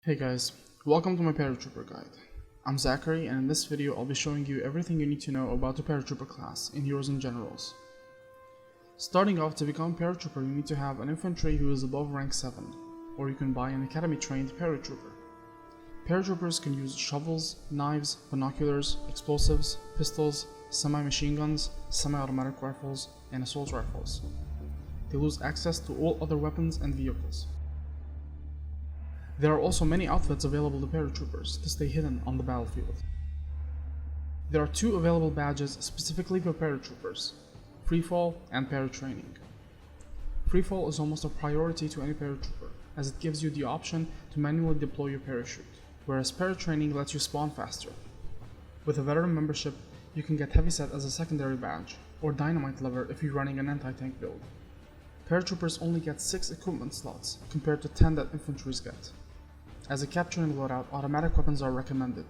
Hey guys, welcome to my Paratrooper guide. I'm Zachary, and in this video I'll be showing you everything you need to know about the Paratrooper class in Heroes and Generals. Starting off, to become Paratrooper you need to have an infantry who is above rank 7, or you can buy an academy trained Paratrooper. Paratroopers can use shovels, knives, binoculars, explosives, pistols, semi-machine guns, semi-automatic rifles, and assault rifles. They lose access to all other weapons and vehicles. There are also many outfits available to paratroopers to stay hidden on the battlefield. There are two available badges specifically for paratroopers, Freefall and Paratraining. Freefall is almost a priority to any paratrooper, as it gives you the option to manually deploy your parachute, whereas Paratraining lets you spawn faster. With a veteran membership, you can get Heavyset as a secondary badge, or Dynamite Lever if you're running an anti-tank build. Paratroopers only get 6 equipment slots, compared to 10 that infantries get. As a capturing loadout, automatic weapons are recommended.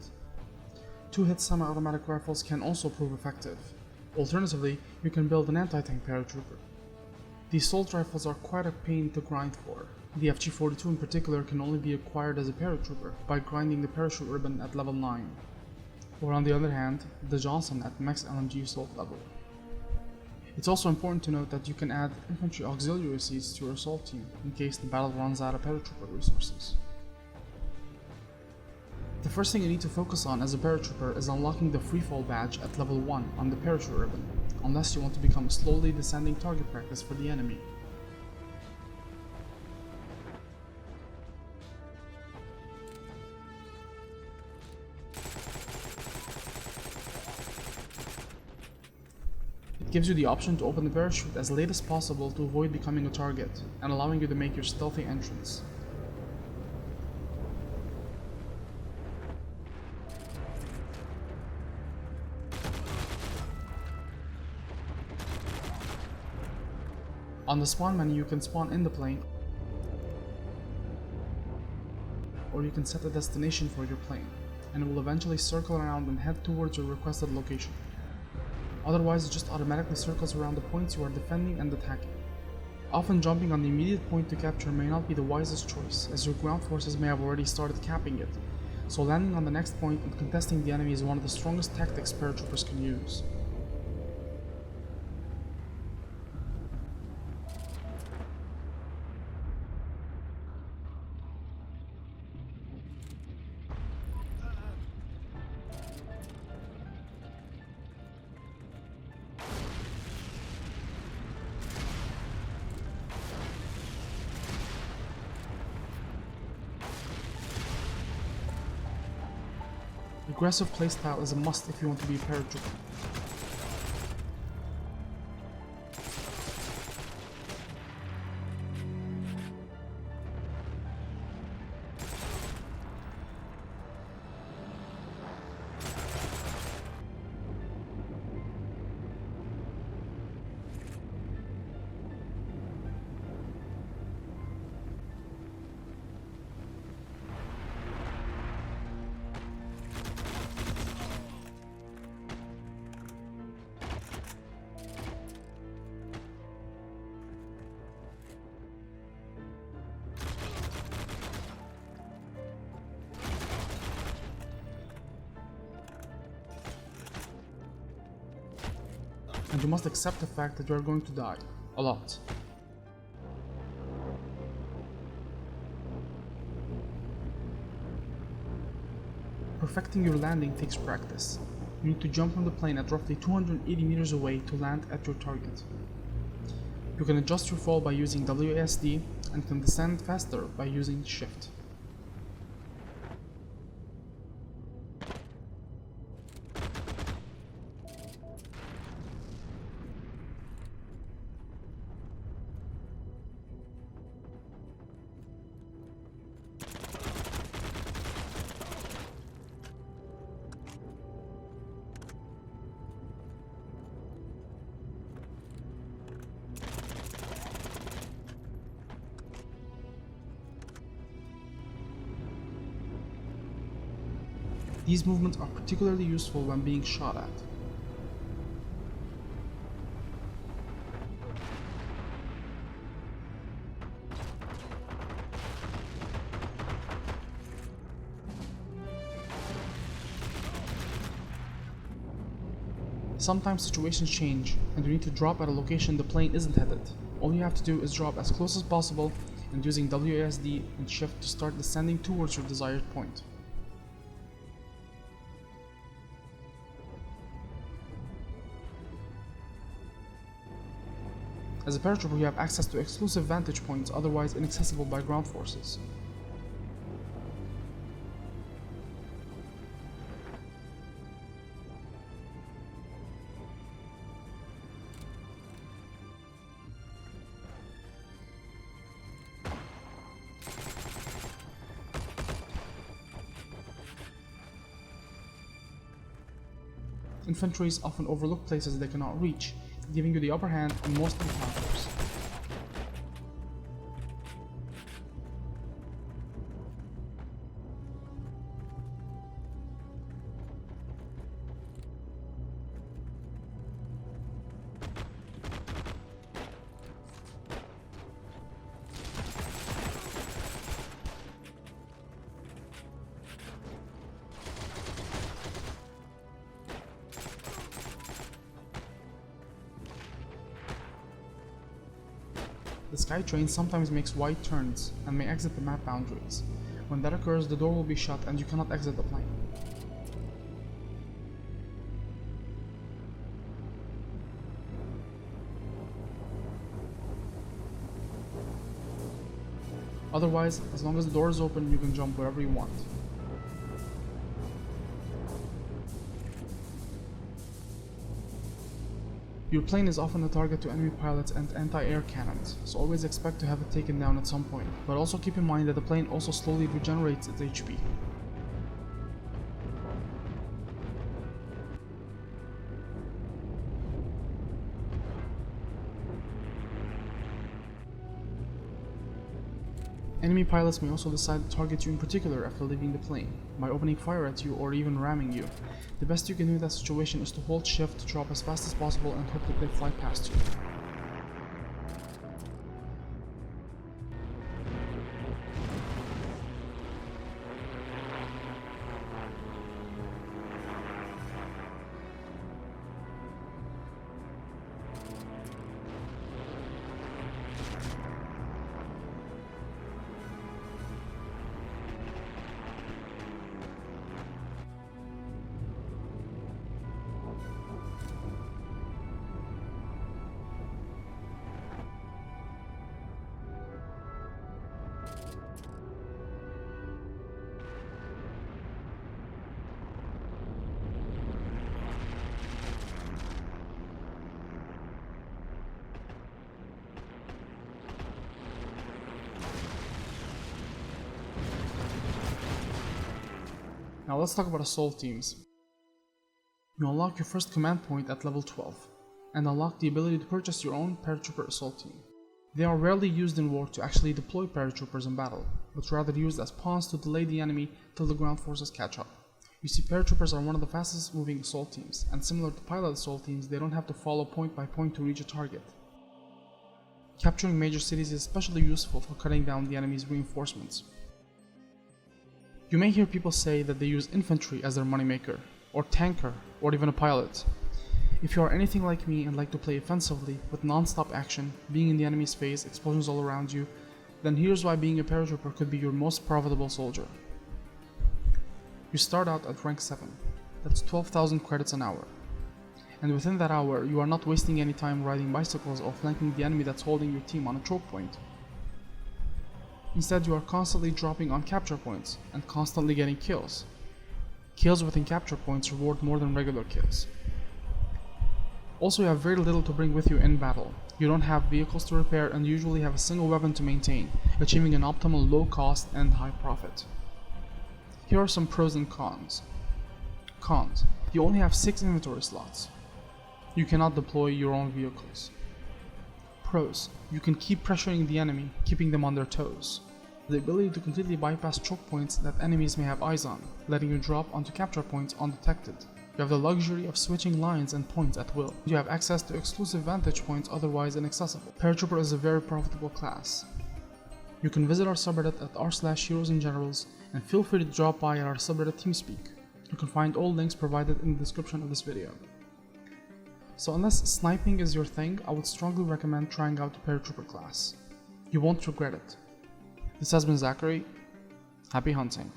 2-hit semi-automatic rifles can also prove effective. Alternatively, you can build an anti-tank paratrooper. The assault rifles are quite a pain to grind for. The FG-42 in particular can only be acquired as a paratrooper by grinding the parachute ribbon at level 9, or on the other hand, the Johnson at max LMG assault level. It's also important to note that you can add infantry auxiliary seats to your assault team in case the battle runs out of paratrooper resources. The first thing you need to focus on as a paratrooper is unlocking the Freefall badge at level 1 on the parachute ribbon, unless you want to become a slowly descending target practice for the enemy. It gives you the option to open the parachute as late as possible to avoid becoming a target, and allowing you to make your stealthy entrance. On the spawn menu, you can spawn in the plane, or you can set a destination for your plane, and it will eventually circle around and head towards your requested location. Otherwise, it just automatically circles around the points you are defending and attacking. Often jumping on the immediate point to capture may not be the wisest choice, as your ground forces may have already started capping it, so landing on the next point and contesting the enemy is one of the strongest tactics paratroopers can use. Aggressive playstyle is a must if you want to be a paratrooper. And you must accept the fact that you are going to die, a lot. Perfecting your landing takes practice. You need to jump from the plane at roughly 280 meters away to land at your target. You can adjust your fall by using WASD and can descend faster by using Shift. These movements are particularly useful when being shot at. Sometimes situations change and you need to drop at a location the plane isn't headed. All you have to do is drop as close as possible and using WASD and shift to start descending towards your desired point. As a paratrooper, you have access to exclusive vantage points otherwise inaccessible by ground forces. Infantries often overlook places they cannot reach, giving you the upper hand in most encounters. The sky train sometimes makes wide turns and may exit the map boundaries. When that occurs, the door will be shut and you cannot exit the plane. Otherwise, as long as the door is open, you can jump wherever you want. Your plane is often a target to enemy pilots and anti-air cannons, so always expect to have it taken down at some point, but also keep in mind that the plane also slowly regenerates its HP. Enemy pilots may also decide to target you in particular after leaving the plane, by opening fire at you or even ramming you. The best you can do in that situation is to hold shift to drop as fast as possible and hope that they fly past you. Now let's talk about assault teams. You unlock your first command point at level 12, and unlock the ability to purchase your own paratrooper assault team. They are rarely used in war to actually deploy paratroopers in battle, but rather used as pawns to delay the enemy till the ground forces catch up. You see, paratroopers are one of the fastest moving assault teams, and similar to pilot assault teams, they don't have to follow point by point to reach a target. Capturing major cities is especially useful for cutting down the enemy's reinforcements. You may hear people say that they use infantry as their moneymaker, or tanker, or even a pilot. If you are anything like me and like to play offensively, with non-stop action, being in the enemy's face, explosions all around you, then here's why being a paratrooper could be your most profitable soldier. You start out at rank 7, that's 12,000 credits an hour. And within that hour, you are not wasting any time riding bicycles or flanking the enemy that's holding your team on a choke point. Instead, you are constantly dropping on capture points and constantly getting kills. Kills within capture points reward more than regular kills. Also, you have very little to bring with you in battle. You don't have vehicles to repair and usually have a single weapon to maintain, achieving an optimal low cost and high profit. Here are some pros and cons. Cons: you only have 6 inventory slots. You cannot deploy your own vehicles. Pros: you can keep pressuring the enemy, keeping them on their toes. The ability to completely bypass choke points that enemies may have eyes on, letting you drop onto capture points undetected. You have the luxury of switching lines and points at will. You have access to exclusive vantage points otherwise inaccessible. Paratrooper is a very profitable class. You can visit our subreddit at r/heroesandgenerals and feel free to drop by at our subreddit teamspeak. You can find all links provided in the description of this video. So unless sniping is your thing, I would strongly recommend trying out the Paratrooper class. You won't regret it. This has been Zachary. Happy hunting.